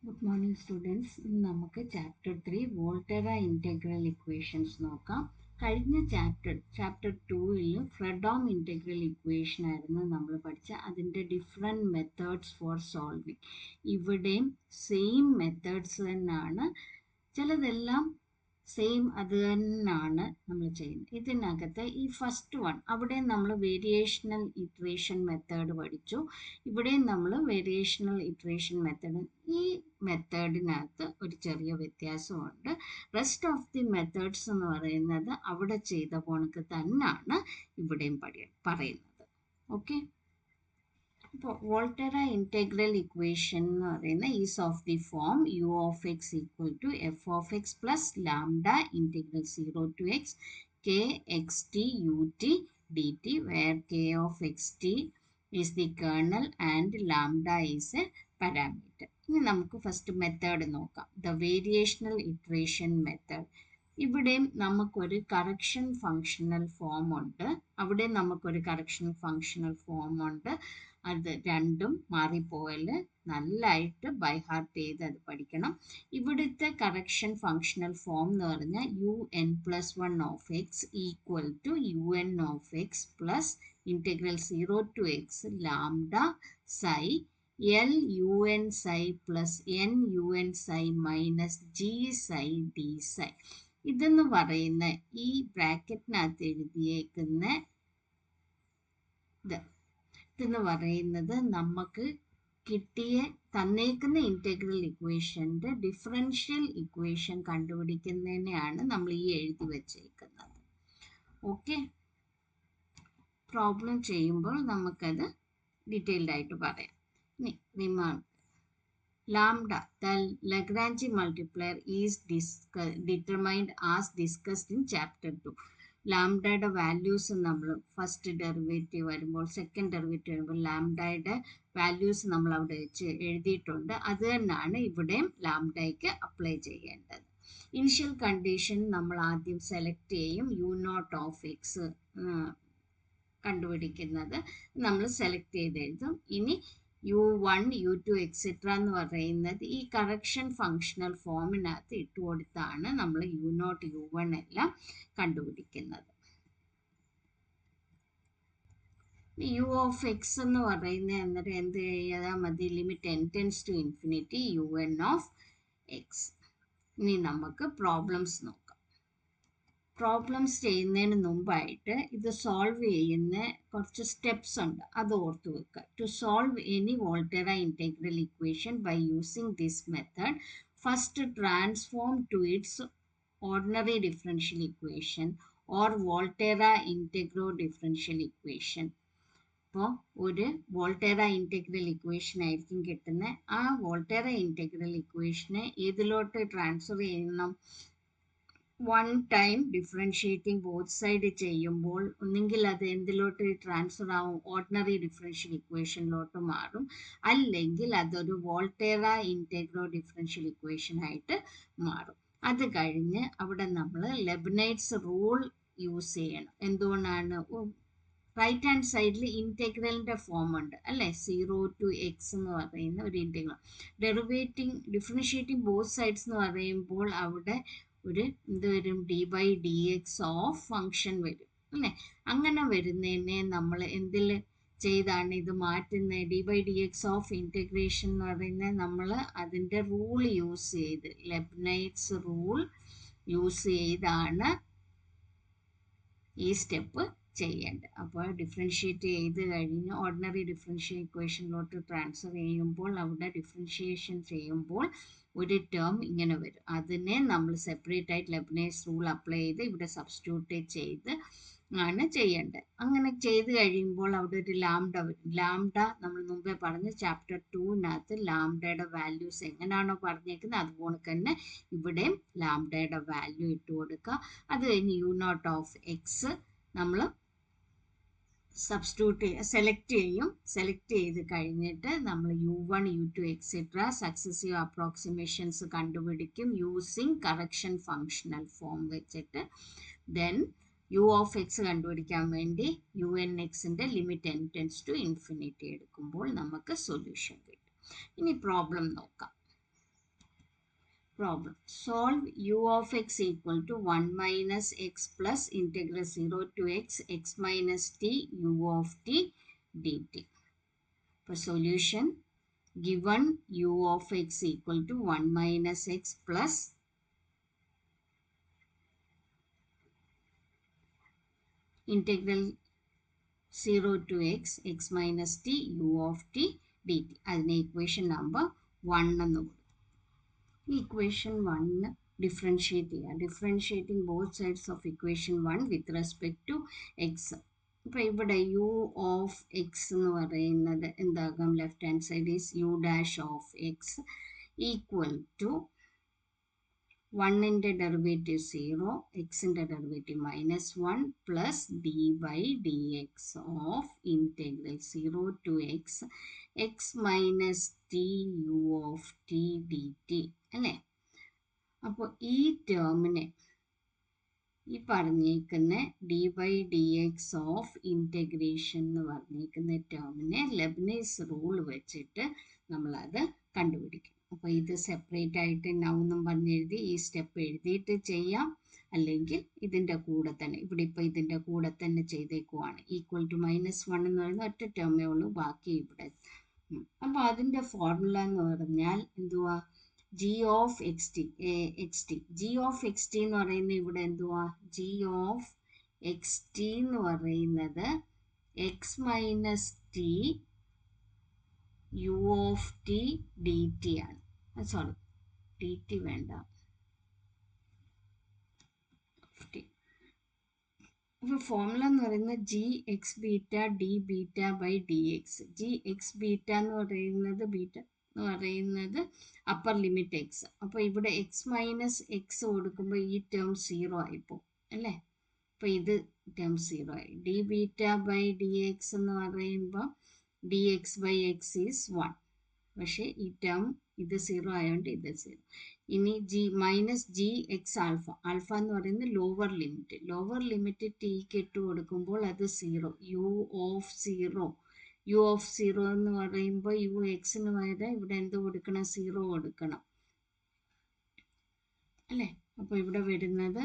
Good morning, students. ഇന്ന് നമുക്ക് chapter 3 Volterra integral equations നോക്കാം. കഴിഞ്ഞ ചാപ്റ്റർ 2ൽ ഫ്രെഡോം ഇൻറ്റഗ്രൽ ഇക്വേഷൻ ആയിരുന്നു നമ്മൾ പഠിച്ച. അതിൻ്റെ ഡിഫറെൻറ്റ് മെത്തേഡ്സ് ഫോർ സോൾവിങ്. ഇവിടെയും സെയിം മെത്തേഡ്സ് തന്നെയാണ്. ചിലതെല്ലാം സെയിം അത് തന്നെയാണ് നമ്മൾ ചെയ്യുന്നത്. ഇതിനകത്ത് ഈ ഫസ്റ്റ് വൺ അവിടെ നമ്മൾ വേരിയേഷണൽ ഇറ്ററേഷൻ മെത്തേഡ് പഠിച്ചു. ഇവിടെയും നമ്മൾ വേരിയേഷണൽ ഇറ്ററേഷൻ മെത്തേഡ്. ഈ മെത്തേഡിനകത്ത് ഒരു ചെറിയ വ്യത്യാസമുണ്ട്. റെസ്റ്റ് ഓഫ് ദി മെത്തേഡ്സ് എന്ന് പറയുന്നത് അവിടെ ചെയ്ത പോണക്ക് തന്നെയാണ് ഇവിടെയും പറയുന്നത്. ഓക്കെ, അപ്പോൾ വോൾട്ടേറ ഇൻറ്റഗ്രൽ ഇക്വേഷൻ എന്ന് പറയുന്ന is of the form u of x equal to f of x plus lambda integral 0 to x k x t u t d t where k of x t is the kernel and lambda is a parameter. ഇനി നമുക്ക് first method നോക്കാം. The variational iteration method. ഇവിടെയും നമുക്കൊരു correction functional form ഉണ്ട്, അവിടെ നമുക്കൊരു correction functional form ഉണ്ട്. അത് രണ്ടും മാറിപ്പോയാൽ നല്ലതായിട്ട് ബൈ ഹാർട്ട് ചെയ്ത് അത് പഠിക്കണം. ഇവിടുത്തെ കറക്ഷൻ ഫങ്ഷണൽ ഫോം എന്ന് പറഞ്ഞാൽ u n plus 1 of x equal to u n of x plus integral 0 to x lambda psi L u n psi plus n u n psi minus g psi d psi. ഇതെന്ന് പറയുന്ന ഈ ബ്രാക്കറ്റിനകത്ത് എഴുതിയേക്കുന്ന ഇതെന്ന് പറയുന്നത് നമുക്ക് കിട്ടിയ തന്നേക്കുന്ന ഇൻറ്റഗ്രൽ ഇക്വേഷൻ്റെ ഡിഫറൻഷ്യൽ ഇക്വേഷൻ കണ്ടുപിടിക്കുന്നതിനെയാണ് നമ്മൾ ഈ എഴുതി വച്ചേക്കുന്നത്. ഓക്കെ, പ്രോബ്ലം ചെയ്യുമ്പോൾ നമുക്കത് ഡീറ്റെയിൽഡ് ആയിട്ട് പറയാം. ഇനി remark. Lambda, the Lagrange multiplier is determined as discussed in chapter 2. ലാംഡയുടെ വാല്യൂസ് നമ്മൾ ഫസ്റ്റ് ഡെറിവേറ്റീവ് വരുമ്പോൾ സെക്കൻഡ് ഡെറിവേറ്റീവ് വരുമ്പോൾ ലാംഡയുടെ വാല്യൂസ് നമ്മൾ അവിടെ വെച്ച് എഴുതിയിട്ടുണ്ട്. അത് തന്നെയാണ് ഇവിടെയും ലാംഡയ്ക്ക് അപ്ലൈ ചെയ്യേണ്ടത്. ഇനിഷ്യൽ കണ്ടീഷൻ നമ്മൾ ആദ്യം സെലക്ട് ചെയ്യും. യു നോട്ട് ഓഫ് എക്സ് കണ്ടുപിടിക്കുന്നത് നമ്മൾ സെലക്ട് ചെയ്ത് എഴുതും. ഇനി u1 u2 എക്സെട്ര എന്ന് പറയുന്നത് ഈ കറക്ഷൻ ഫങ്ഷണൽ ഫോമിനകത്ത് ഇട്ട് കൊടുത്താണ് നമ്മൾ u0 u1 എല്ലാം കണ്ടുപിടിക്കുന്നത്. യു ഓഫ് എക്സ് എന്ന് പറയുന്നത് എന്നിട്ട് എന്ത് ചെയ്താൽ മതി? Limit n tends to infinity un of x. ഇനി നമുക്ക് പ്രോബ്ലംസ് നോക്കാം. പ്രോബ്ലംസ് ചെയ്യുന്നതിന് മുമ്പായിട്ട് ഇത് സോൾവ് ചെയ്യുന്ന കുറച്ച് സ്റ്റെപ്സ് ഉണ്ട്, അത് ഓർത്ത് വെക്കുക. To solve any Volterra integral equation by using this method, first transform to its ordinary differential equation or Volterra integro differential equation. അപ്പോൾ ഒരു വോൾട്ടേറ ഇൻറ്റഗ്രൽ ഇക്വേഷൻ ആയിരിക്കും കിട്ടുന്നത്. ആ വോൾട്ടേറ ഇൻറ്റഗ്രൽ ഇക്വേഷനെ ഏതിലോട്ട് ട്രാൻസ്ഫർ ചെയ്യണം? One time differentiating both side ചെയ്യുമ്പോൾ ഒന്നെങ്കിൽ അത് എന്തിലോട്ട് ട്രാൻസ്ഫർ ആവും? ഓർഡിനറി ഡിഫറൻഷ്യൽ ഇക്വേഷനിലോട്ട് മാറും. അല്ലെങ്കിൽ അതൊരു വോൾട്ടേറ ഇൻറ്റഗ്രോ ഡിഫറൻഷ്യൽ ഇക്വേഷൻ ആയിട്ട് മാറും. അത് കഴിഞ്ഞ് അവിടെ നമ്മൾ ലെബ്നൈറ്റ്സ് റൂൾ യൂസ് ചെയ്യണം. എന്തുകൊണ്ടാണ്? റൈറ്റ് ഹാൻഡ് സൈഡിൽ ഇൻറ്റഗ്രലിൻ്റെ ഫോം ഉണ്ട് അല്ലേ? 0 ടു എക്സ് എന്ന് പറയുന്ന ഒരു ഇൻറ്റഗ്രൽ. ഡിഫറൻഷ്യേറ്റിംഗ് ബോത്ത് സൈഡ്സ് എന്ന് പറയുമ്പോൾ അവിടെ ഒരു എന്ത് വരും? D by d x of function വരും അല്ലേ? അങ്ങനെ വരുന്നതിനെ നമ്മൾ എന്തിൽ ചെയ്താണ് ഇത് മാറ്റുന്നത്? D by d x of integration എന്ന് പറയുന്നത് നമ്മൾ അതിൻ്റെ റൂൾ യൂസ് ചെയ്ത്, ലെബ്നൈറ്റ്സ് റൂൾ യൂസ് ചെയ്താണ് ഈ സ്റ്റെപ്പ് ചെയ്യേണ്ടത്. അപ്പോൾ ഡിഫറൻഷ്യേറ്റ് ചെയ്ത് കഴിഞ്ഞ് ഓർഡിനറി ഡിഫറൻഷ്യൽ ഇക്വേഷനിലോട്ട് ട്രാൻസ്ഫർ ചെയ്യുമ്പോൾ അവിടെ ഡിഫറൻഷ്യേഷൻ ചെയ്യുമ്പോൾ ഒരു ടേം ഇങ്ങനെ വരും. അതിനെ നമ്മൾ സെപ്പറേറ്റ് ആയിട്ട് ലെബ്നൈറ്റ്സ് റൂൾ അപ്ലൈ ചെയ്ത് ഇവിടെ സബ്സ്റ്റിറ്റ്യൂട്ട് ചെയ്ത് ആണ് ചെയ്യേണ്ടത്. അങ്ങനെ ചെയ്ത് കഴിയുമ്പോൾ അവിടെ ഒരു ലാംഡ വരും. ലാംഡ നമ്മൾ മുമ്പേ പറഞ്ഞ് ചാപ്റ്റർ 2-നകത്ത് ലാംഡയുടെ വാല്യൂസ് എങ്ങനെയാണോ പറഞ്ഞേക്കുന്നത് അതുപോലെ തന്നെ ഇവിടെയും ലാംഡയുടെ വാല്യൂ ഇട്ട് കൊടുക്കുക. അത് കഴിഞ്ഞ് u0 ഓഫ് എക്സ് നമ്മൾ സെലക്ട് ചെയ്യും. സെലക്ട് ചെയ്ത് കഴിഞ്ഞിട്ട് നമ്മൾ u1 u2 etcetera successive approximations കണ്ടുപിടിക്കും യൂസിങ് കറക്ഷൻ ഫങ്ഷണൽ ഫോം വെച്ചിട്ട്. ദെൻ യു ഓഫ് എക്സ് കണ്ടുപിടിക്കാൻ വേണ്ടി യു എൻ എക്സിൻ്റെ limit n tends to infinity എടുക്കുമ്പോൾ നമുക്ക് സൊല്യൂഷൻ കിട്ടും. ഇനി പ്രോബ്ലം നോക്കാം. problem. Solve u of x equal to 1 minus x plus integral 0 to x minus t u of t dt. For solution, given u of x equal to 1 minus x plus integral 0 to x minus t u of t dt. അതിനെ equation number 1 എന്ന് കൊടുക്കും. Equation 1 differentiate ചെയ്യുക. Differentiating both sides of equation 1 with respect to x. അപ്പോൾ ഇവിടെ u of x എന്ന് പറയുന്നത് എന്താകും? Left hand side is u dash of x equal to 1ന്റെ ഡെറിവേറ്റീവ് 0, xന്റെ derivative -1 plus dy dx of integral 0 to x minus t u of t dt അല്ലേ? അപ്പോൾ ഈ ടേമിനെ ഈ പറഞ്ഞേക്കുന്ന dy dx ഓഫ് ഇൻറ്റഗ്രേഷൻ എന്ന് പറഞ്ഞേക്കുന്ന ടേമിനെ ലെബ്നിസ് റൂൾ വെച്ചിട്ട് നമ്മളത് കണ്ടുപിടിക്കും. അപ്പോൾ ഇത് സെപ്പറേറ്റ് ആയിട്ട് നൗന്നും പറഞ്ഞെഴുതി ഈ സ്റ്റെപ്പ് എഴുതിയിട്ട് ചെയ്യാം, അല്ലെങ്കിൽ ഇതിൻ്റെ കൂടെ തന്നെ ഇവിടെ ഇപ്പോൾ ഇതിൻ്റെ കൂടെ തന്നെ ചെയ്തേക്കുവാണ്. ഈക്വൽ ടു -1 എന്ന് പറയുന്ന ഒറ്റ ടേമേ ഉള്ളൂ, ബാക്കി ഇവിടെ. അപ്പോൾ അതിൻ്റെ ഫോർമുല എന്ന് പറഞ്ഞാൽ എന്തുവാ? G of x T. G of x t എന്ന് പറയുന്നത് ഇവിടെ എന്തുവാ? ജി ഓഫ് എക്സ് ടി എന്ന് പറയുന്നത് x minus t u of t dt ആണ്. സോറി, dt വേണ്ട, അപ്പോൾ ഫോർമുല എന്ന് പറയുന്നത് g x beta d beta by d x. G x beta എന്ന് പറയുന്നത് അപ്പർ ലിമിറ്റ് എക്സ്. അപ്പോൾ ഇവിടെ എക്സ് മൈനസ് എക്സ് കൊടുക്കുമ്പോൾ ഈ ടേം 0 ആയിപ്പോൾ അല്ലേ? അപ്പോൾ ഇത് ടേം 0 ആയി. D beta by d x എന്ന് പറയുമ്പോൾ dx by x is 1. പക്ഷേ ഈ ടേം ഇത് 0 ആയതുകൊണ്ട് ഇത് 0. ഇനി minus G X alpha. Alpha എന്ന് പറയുന്നത് ലോവർ ലിമിറ്റ് ടിക്ക് ഇട്ട് കൊടുക്കുമ്പോൾ അത് 0. യു ഓഫ് 0 എന്ന് പറയുമ്പോൾ യു എക്സിന് പകരം ഇവിടെ എന്ത് കൊടുക്കണം? 0 കൊടുക്കണം അല്ലേ? അപ്പോൾ ഇവിടെ വരുന്നത്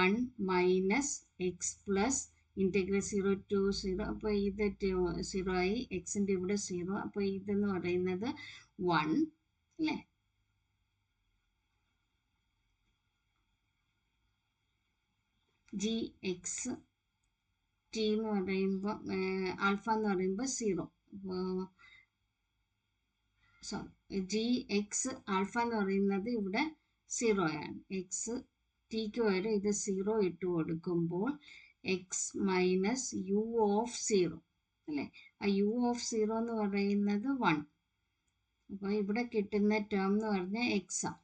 1 minus x plus integral 0 to 0. അപ്പോൾ ഇത് 0 ആയി, എക്സിൻ്റെ ഇവിടെ 0. അപ്പോൾ ഇതെന്ന് പറയുന്നത് 1 അല്ലേ? ജി എക്സ് ടി എന്ന് പറയുമ്പോൾ ആൽഫ എന്ന് പറയുമ്പോൾ 0. സോറി, ജി എക്സ് ആൽഫ എന്ന് പറയുന്നത് ഇവിടെ 0 ആണ്. എക്സ് ടിക്ക് പകരം ഇത് 0 ഇട്ട് കൊടുക്കുമ്പോൾ എക്സ് മൈനസ് യു ഓഫ് 0 അല്ലേ? ആ യു ഓഫ് 0 എന്ന് പറയുന്നത് 1. അപ്പോൾ ഇവിടെ കിട്ടുന്ന ടേം എന്ന് പറഞ്ഞാൽ എക്സാണ്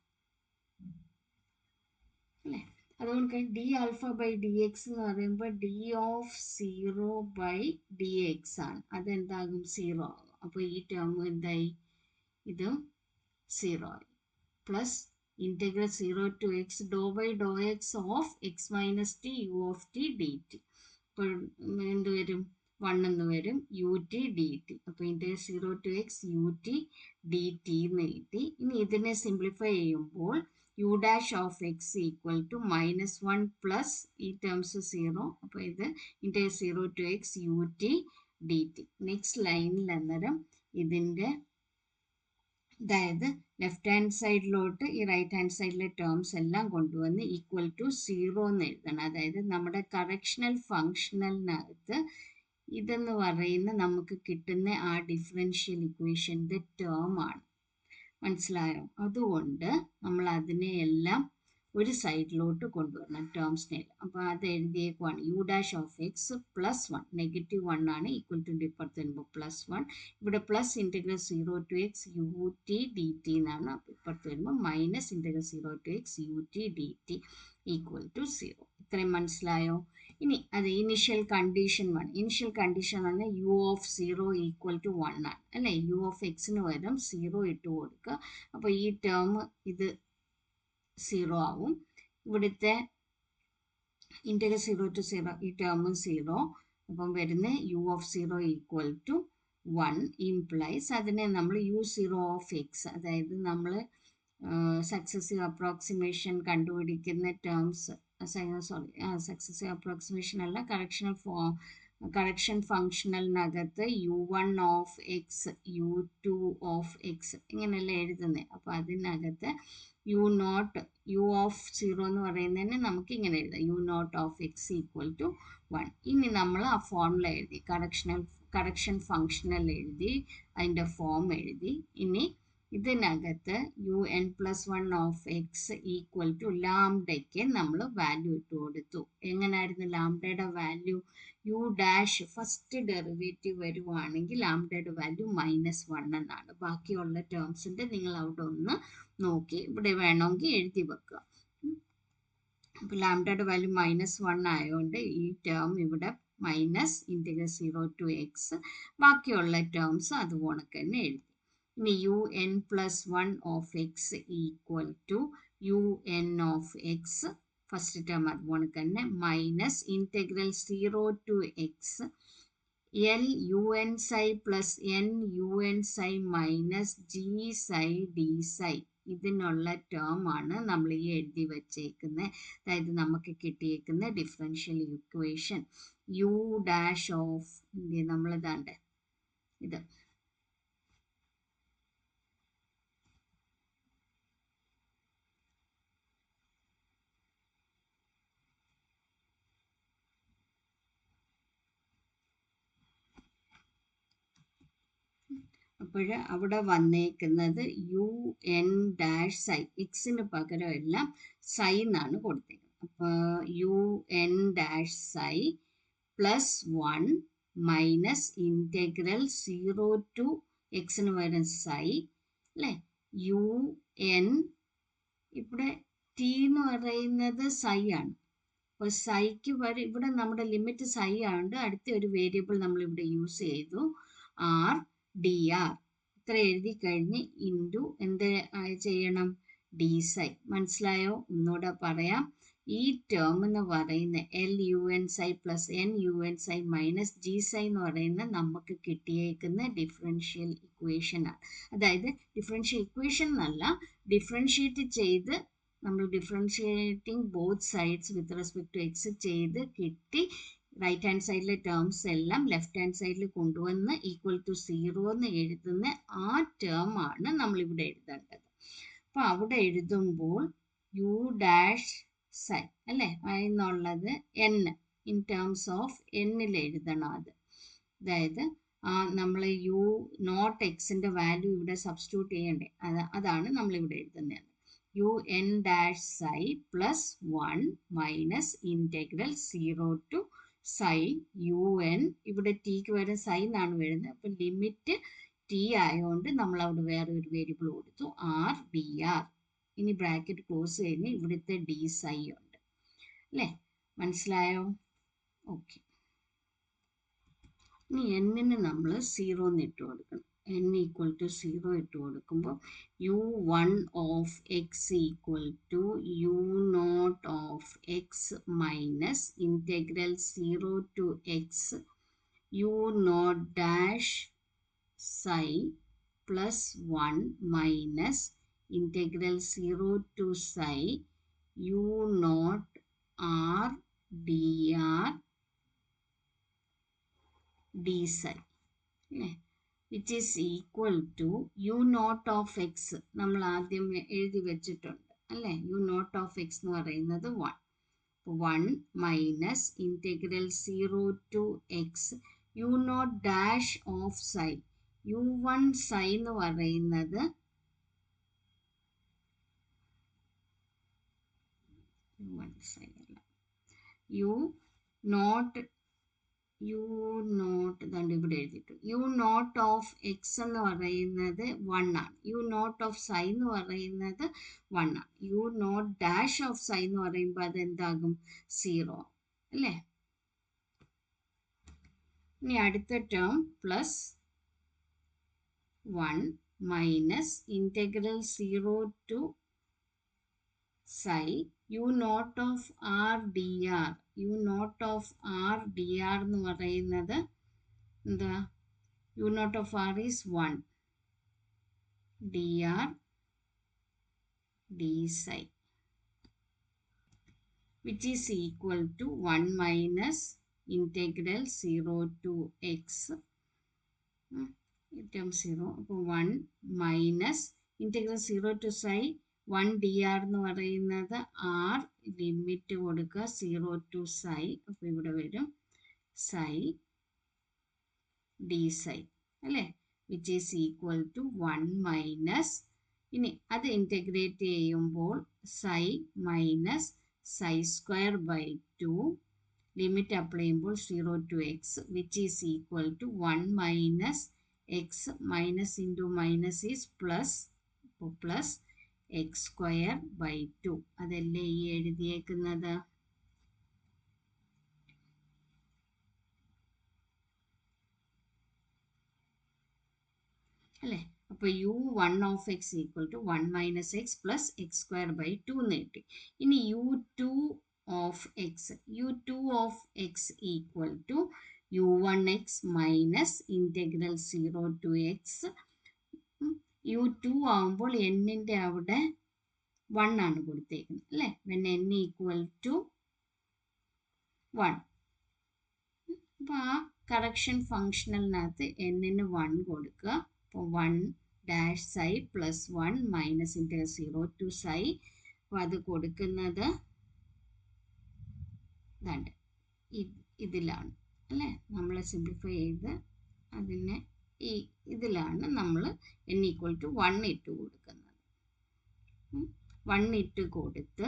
അല്ലേ? അതുകൊണ്ട് d alpha by d x എന്ന് പറയുമ്പോൾ d of 0 by d x ആണ്. അതെന്താകും? 0 ആകും. അപ്പോൾ ഈ ടേം എന്തായി? ഇത് 0 ആയി. Plus integral 0 to x dou by dou x of x minus t u of t dt. അപ്പോൾ എന്ത് വരും? 1 എന്ന് വരും, u t dt. അപ്പോൾ integral 0 to x u t dt എന്ന് കിട്ടി. ഇനി ഇതിനെ സിംപ്ലിഫൈ ചെയ്യുമ്പോൾ u dash of x equal to -1 plus ഈ ടേംസ് 0. അപ്പോൾ ഇത് integral 0 to x u t dt. Next ലൈനിൽ അന്നേരം ഇതിൻ്റെ അതായത് ലെഫ്റ്റ് ഹാൻഡ് സൈഡിലോട്ട് ഈ റൈറ്റ് ഹാൻഡ് സൈഡിലെ ടേംസ് എല്ലാം കൊണ്ടുവന്ന് ഈക്വൽ ടു 0 എന്ന് എഴുതണം. അതായത് നമ്മുടെ കറക്ഷണൽ ഫങ്ഷണലിനകത്ത് ഇതെന്ന് പറയുന്ന നമുക്ക് കിട്ടുന്ന ആ ഡിഫറൻഷ്യൽ ഇക്വേഷൻ്റെ ടേം ആണ്. മനസ്സിലായോ? അതുകൊണ്ട് നമ്മൾ അതിനെയെല്ലാം ഒരു സൈഡിലോട്ട് കൊണ്ടുവരണം ടേംസിനെല്ലാം. അപ്പോൾ അത് എഴുതിയേക്കുവാണ്. U dash of x plus 1, -1 ആണ്, ഈക്വൽ ടു ഇപ്പുറത്ത് വരുമ്പോൾ +1. ഇവിടെ plus integral 0 to x u t d t എന്നാണ്. ഇപ്പുറത്ത് വരുമ്പോൾ minus integral 0 to x u t d t equal to 0. ഇത്രയും മനസ്സിലായോ? ഇനി അത് ഇനിഷ്യൽ കണ്ടീഷൻ 1. ഇനിഷ്യൽ കണ്ടീഷൻ ആണ് യു ഓഫ് 0 ഈക്വൽ ടു 1 ആണ് അല്ലേ? യു ഓഫ് എക്സിന് പകരം 0 ഇട്ട് കൊടുക്കുക. അപ്പോൾ ഈ ടേം ഇത് 0 ആവും. ഇവിടുത്തെ ഇൻറ്റഗ്രൽ 0 ടു 0 ഈ ടേം 0. അപ്പം വരുന്ന u of 0 equal to 1 implies അതിനെ നമ്മൾ u0 ഓഫ് എക്സ്, അതായത് നമ്മൾ സക്സസീവ് അപ്രോക്സിമേഷൻ കണ്ടുപിടിക്കുന്ന ടേംസ്, സക്സസീവ് അപ്രോക്സിമേഷൻ അല്ല, കറക്ഷൻ ഫങ്ഷണലിനകത്ത് u1 of x u2 of x ഇങ്ങനെയല്ല എഴുതുന്നത്. അപ്പോൾ അതിനകത്ത് u ഓഫ് 0 എന്ന് പറയുന്നതിന് നമുക്ക് ഇങ്ങനെ എഴുതാം, u0 of x equal to 1. ഇനി നമ്മൾ ആ ഫോർമുല എഴുതി, കറക്ഷൻ ഫങ്ഷണൽ എഴുതി, അതിൻ്റെ ഫോം എഴുതി. ഇനി ഇതിനകത്ത് un+1 of x equal to ലാംഡയ്ക്ക് നമ്മൾ വാല്യൂ ഇട്ട് കൊടുത്തു. എങ്ങനായിരുന്നു ലാംഡയുടെ value? U dash first derivative വരുവാണെങ്കിൽ ലാംഡയുടെ വാല്യൂ -1 എന്നാണ്. ബാക്കിയുള്ള ടേംസിൻ്റെ നിങ്ങൾ അവിടെ ഒന്ന് നോക്കി ഇവിടെ വേണമെങ്കിൽ എഴുതി വെക്കുക. അപ്പോൾ ലാംഡയുടെ വാല്യൂ -1 ആയതുകൊണ്ട് ഈ ടേം ഇവിടെ -0 to x, ബാക്കിയുള്ള ടേംസ് അതുപോലെ തന്നെ എഴുതി. ഇനി un+1 of x equal to un of x, first term അതുപോലെ തന്നെ -0 to x L un psi plus n un psi minus g psi d psi. ഇതിനുള്ള ടേം ആണ് നമ്മൾ ഈ എഴുതി വച്ചേക്കുന്നത്. അതായത് നമുക്ക് കിട്ടിയേക്കുന്ന differential equation u dash of നമ്മളിതാണ്ട് ഇത് അപ്പോൾ അവിടെ വന്നേക്കുന്നത് un ഡാഷ് സൈ, എക്സിന് പകരം എല്ലാം സൈ എന്നാണ് കൊടുത്തേക്കുന്നത്. അപ്പോൾ un dash psi plus 1 minus integral 0 to എക്സിന് പകരം സൈ അല്ലേ, un ഇവിടെ ടി എന്ന് പറയുന്നത് സൈ ആണ്. അപ്പോൾ സൈക്ക് ഇവിടെ നമ്മുടെ ലിമിറ്റ് സൈ ആയതുകൊണ്ട് അടുത്ത ഒരു വേരിയബിൾ നമ്മൾ ഇവിടെ യൂസ് ചെയ്തു, ആർ ഡി ആർ. ഇത്ര എഴുതി കഴിഞ്ഞ് ഇൻറ്റു എന്ത് ചെയ്യണം? D psi. മനസ്സിലായോ? ഒന്നുകൂടെ പറയാം. ഈ ടേം എന്ന് പറയുന്ന LUN psi plus NUN psi minus g psi എന്ന് പറയുന്ന നമുക്ക് കിട്ടിയേക്കുന്ന ഡിഫറൻഷ്യൽ ഇക്വേഷൻ ആണ്. അതായത് ഡിഫറൻഷ്യൽ ഇക്വേഷൻ എന്നല്ല, ഡിഫറൻഷ്യേറ്റ് ചെയ്ത് നമ്മൾ differentiating both sides with respect to x ചെയ്ത് കിട്ടി. റൈറ്റ് ഹാൻഡ് സൈഡിലെ ടേംസ് എല്ലാം ലെഫ്റ്റ് ഹാൻഡ് സൈഡിൽ കൊണ്ടുവന്ന് ഈക്വൽ ടു 0 എന്ന് എഴുതുന്ന ആ ടേം ആണ് നമ്മളിവിടെ എഴുതേണ്ടത്. അപ്പോൾ അവിടെ എഴുതുമ്പോൾ യു ഡാഷ് സൈ അല്ലേ എന്നുള്ളത് n ഇൻ ടേംസ് ഓഫ് എന്നിൽ എഴുതണം. അതായത് നമ്മൾ യു നോട്ട് എക്സിൻ്റെ വാല്യൂ ഇവിടെ സബ്സ്റ്റിറ്റ്യൂട്ട് ചെയ്യണ്ടേ, അതാണ് നമ്മളിവിടെ എഴുതുന്നത്. un dash psi plus 1 minus integral 0 to psi un, ഇവിടെ ടിക്ക് വരെ സൈ എന്നാണ് വരുന്നത്. അപ്പം ലിമിറ്റ് ടി ആയതുകൊണ്ട് നമ്മൾ അവിടെ വേറെ ഒരു വേരിയബിൾ കൊടുത്തു, ആർ ഡി ആർ. ഇനി ബ്രാക്കറ്റ് ക്ലോസ് കഴിഞ്ഞ് ഇവിടുത്തെ ഡി സൈ ഉണ്ട് അല്ലേ, മനസ്സിലായോ? ഓക്കെ. ഇനി എന്നിന് നമ്മൾ 0 എന്ന് ഇട്ട് കൊടുക്കണം. n ഈക്വൽ ടു 0 ഇട്ട് കൊടുക്കുമ്പോൾ u1 of x equal to u0 of x minus integral 0 to x u0 dash psi plus 1 minus integral 0 to psi u0 r d r d psi അല്ലേ, which is equal to u0 of x. നമ്മൾ ആദ്യം എഴുതി വെച്ചിട്ടുണ്ട് അല്ലേ, u0 of x എന്ന് പറയുന്നത് 1. 1 minus integral 0 to x u0 dash of psi, u1 psi എന്ന് പറയുന്നത് ഇവിടെ എഴുതിയിട്ടു u0 ഓഫ് എക്സ് എന്ന് പറയുന്നത് 1 ആണ്, u0 ഓഫ് സൈ എന്ന് പറയുന്നത് 1 ആണ്, u0 ഡാഷ് ഓഫ് സൈ എന്ന് പറയുമ്പോൾ അത് എന്താകും? 0 അല്ലേ. ഇനി അടുത്ത term plus 1 minus integral 0 to psi u0 of r d r. u0 of r d r എന്ന് പറയുന്നത് എന്താ? u0 of r is 1, dr d psi, which is equal to 1 minus integral 0 to x term 0. അപ്പോൾ 1 minus integral 0 to psi 1 dr എന്ന് പറയുന്നത് r limit കൊടുക്കുക 0 to psi. അപ്പോൾ ഇവിടെ വരും psi d psi അല്ലേ, which is equal to 1 minus, ഇനി അത് ഇൻറ്റഗ്രേറ്റ് ചെയ്യുമ്പോൾ psi minus psi square by 2 limit apply ചെയ്യുമ്പോൾ 0 to x, which is equal to 1 minus x minus into minus is plus, plus x square by 2. അതല്ലേ ഈ എഴുതിയേക്കുന്നത്. അല്ലേ, അപ്പോൾ u1 of x equal to 1 minus x plus x square by 2 എന്ന് കിട്ടി. ഇനി u2 of x, u2 of x equal to u1x minus integral 0 to x. u2 ആകുമ്പോൾ n-ൻ്റെ അവിടെ 1 ആണ് കൊടുത്തേക്കുന്നത് അല്ലേ, when n equal to 1. അപ്പോൾ ആ കറക്ഷൻ ഫങ്ഷണലിനകത്ത് n-ന് 1 കൊടുക്കുക. അപ്പോൾ 1 dash psi plus 1 minus integral 0 to psi. അപ്പോൾ അത് കൊടുക്കുന്നത് ഇതിലാണ് അല്ലേ, നമ്മൾ സിംപ്ലിഫൈ ചെയ്ത് അതിനെ ഇതിലാണ് നമ്മൾ n equal to 1 ഇട്ട് കൊടുക്കുന്നത്. 1 ഇട്ട് കൊടുത്ത്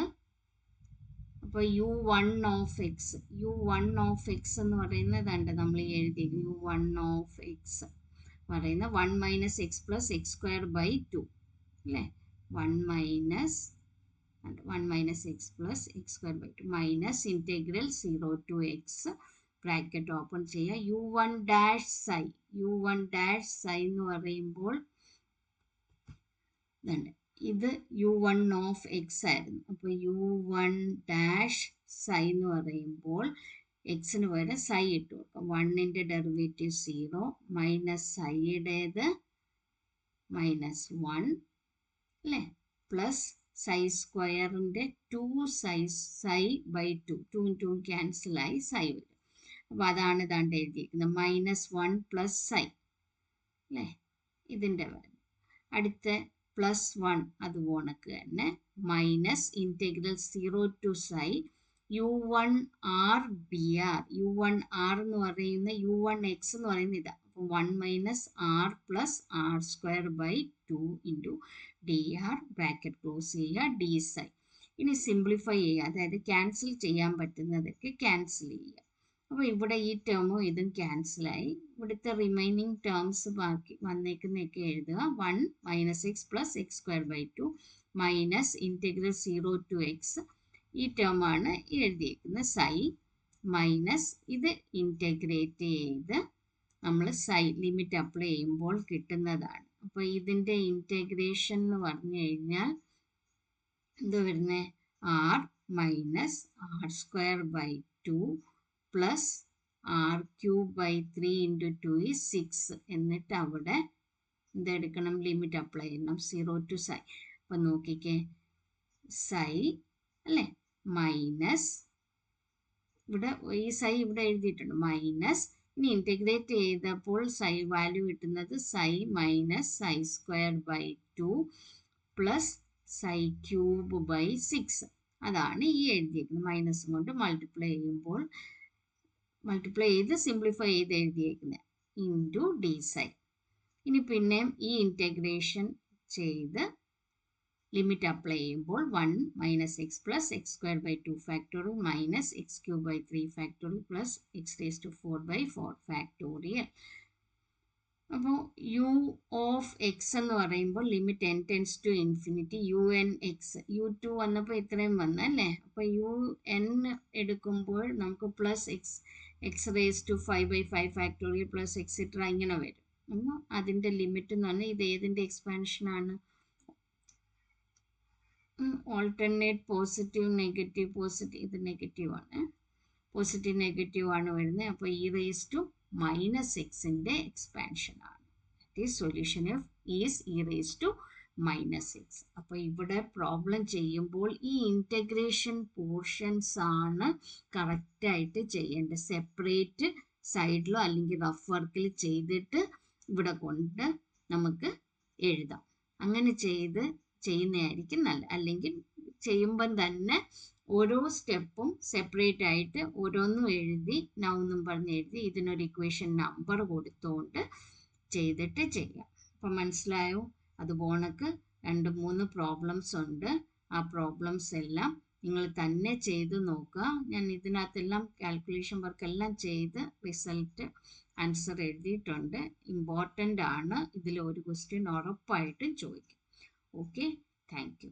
അപ്പോൾ u1 of x എന്ന് പറയുന്നത് നമ്മൾ എഴുതി u1 of x പറയുന്ന 1 minus x plus x square by 2 അല്ലേ, 1 minus x plus x square by 2 minus integral 0 to x bracket open ചെയ്യുക. u1 ഡാഷ് സൈ എന്ന് പറയുമ്പോൾ ഇത് u1 ഓഫ് എക്സ് ആയിരുന്നു. അപ്പോൾ u1 ഡാഷ് സൈ എന്ന് പറയുമ്പോൾ എക്സിന് പകരം സൈ ഇട്ട് കൊടുക്കാം. 1ൻ്റെ ഡെറിവേറ്റീവ് 0 മൈനസ് സൈയുടേത് -1 അല്ലേ, പ്ലസ് സൈ സ്ക്വയറിൻ്റെ 2 സൈ ബൈ 2, 2 2 ക്യാൻസലായി സൈ വരും. അപ്പോൾ അതാണ് ഇതാണ്ട് എഴുതിയിരിക്കുന്നത് -1 പ്ലസ് സൈ അല്ലേ, ഇതിൻ്റെ വരും. അടുത്ത +1 അത് പോണക്ക് തന്നെ minus integral 0 to psi u1 r dr, u1 r എന്ന് പറയുന്ന u1 x എന്ന് പറയുന്ന ഇതാ. അപ്പോൾ 1 minus r plus r square by 2 into dr bracket close ചെയ്യുക d സൈ. ഇനി സിംപ്ലിഫൈ ചെയ്യുക, അതായത് ക്യാൻസൽ ചെയ്യാൻ പറ്റുന്നതൊക്കെ ക്യാൻസൽ ചെയ്യുക. അപ്പോൾ ഇവിടെ ഈ ടേമും ഇതും ക്യാൻസലായി. ഇവിടുത്തെ റിമൈനിങ് ടേംസ് ബാക്കി വന്നേക്കുന്നതൊക്കെ എഴുതുക. 1 minus x plus x square by 2 minus integral 0 to x, ഈ ടേമാണ് എഴുതിയിരിക്കുന്നത് സൈ മൈനസ് ഇത് ഇൻറ്റഗ്രേറ്റ് ചെയ്ത് നമ്മൾ സൈ ലിമിറ്റ് അപ്ലൈ ചെയ്യുമ്പോൾ കിട്ടുന്നതാണ്. അപ്പോൾ ഇതിൻ്റെ ഇൻറ്റഗ്രേഷൻ എന്ന് പറഞ്ഞു കഴിഞ്ഞാൽ എന്ത് വരുന്നത്, r minus r square by 2 plus r cube by 3 into 2 is 6. എന്നിട്ട് അവിടെ എന്തെടുക്കണം, ലിമിറ്റ് അപ്ലൈ ചെയ്യണം 0 ടു സൈ. അപ്പം നോക്കിക്കേ, സൈ അല്ലേ മൈനസ് ഇവിടെ ഈ സൈ ഇവിടെ എഴുതിയിട്ടുണ്ട് മൈനസ്, ഇനി ഇൻറ്റഗ്രേറ്റ് ചെയ്തപ്പോൾ സൈ വാല്യൂ കിട്ടുന്നത് psi minus psi square by 2 plus psi cube by 6. അതാണ് ഈ എഴുതിയിരിക്കുന്നത്. മൈനസും കൊണ്ട് മൾട്ടിപ്ലൈ ചെയ്യുമ്പോൾ മൾട്ടിപ്ലൈ ചെയ്ത് സിംപ്ലിഫൈ ചെയ്ത് എഴുതിയേക്കുന്നത് ഇൻറ്റു ഡി സൈ. ഇനി പിന്നെയും ഈ ഇൻറ്റഗ്രേഷൻ ചെയ്ത് ലിമിറ്റ് അപ്ലൈ ചെയ്യുമ്പോൾ 1 minus x plus x square by 2 factorial minus x cube by 3 factorial plus x raise to 4 by 4 factorial. അപ്പോൾ യു ഓഫ് എക്സ് എന്ന് പറയുമ്പോൾ limit n tends to infinity un x, u2 വന്നപ്പോൾ ഇത്രയും വന്നല്ലേ. അപ്പോൾ un എടുക്കുമ്പോൾ നമുക്ക് plus x raise to 5 by 5 factorial plus etcetera ഇങ്ങനെ വരും. അപ്പോൾ അതിൻ്റെ ലിമിറ്റ് എന്ന് പറഞ്ഞാൽ ഇത് ഏതിൻ്റെ എക്സ്പാൻഷനാണ്, ഓൾട്ടർനേറ്റ് പോസിറ്റീവ് നെഗറ്റീവ്, പോസിറ്റീവ് ഇത് നെഗറ്റീവ് ആണ്, പോസിറ്റീവ് നെഗറ്റീവ് ആണ് വരുന്നത്. അപ്പോൾ ഇ റേസ് ടു മൈനസ് എക്സിൻ്റെ എക്സ്പാൻഷൻ ആണ്. That is solution of is e raise to -x. അപ്പോൾ ഇവിടെ പ്രോബ്ലം ചെയ്യുമ്പോൾ ഈ ഇൻറ്റഗ്രേഷൻ പോർഷൻസ് ആണ് കറക്റ്റായിട്ട് ചെയ്യേണ്ടത്. സെപ്പറേറ്റ് സൈഡിലോ അല്ലെങ്കിൽ റഫ് വർക്കിൽ ചെയ്തിട്ട് ഇവിടെ കൊണ്ട് നമുക്ക് എഴുതാം. അങ്ങനെ ചെയ്യുന്നതായിരിക്കും നല്ലത്. അല്ലെങ്കിൽ ചെയ്യുമ്പം തന്നെ ഓരോ സ്റ്റെപ്പും സെപ്പറേറ്റ് ആയിട്ട് ഓരോന്നും എഴുതി നൗന്നും പറഞ്ഞ് എഴുതി ഇതിനൊരു ഇക്വേഷൻ നമ്പർ കൊടുത്തുകൊണ്ട് ചെയ്തിട്ട് ചെയ്യാം. അപ്പം മനസ്സിലായോ? അതുപോണക്ക് 2-3 പ്രോബ്ലംസ് ഉണ്ട്. ആ പ്രോബ്ലംസ് എല്ലാം നിങ്ങൾ തന്നെ ചെയ്ത് നോക്കുക. ഞാൻ ഇതിനകത്തെല്ലാം കാൽക്കുലേഷൻ വർക്ക് എല്ലാം ചെയ്ത് റിസൾട്ട് ആൻസർ എഴുതിയിട്ടുണ്ട്. ഇമ്പോർട്ടൻ്റ് ആണ്. ഇതിൽ ഒരു ക്വസ്റ്റ്യൻ ഉറപ്പായിട്ടും ചോദിക്കും. Okay, thank you.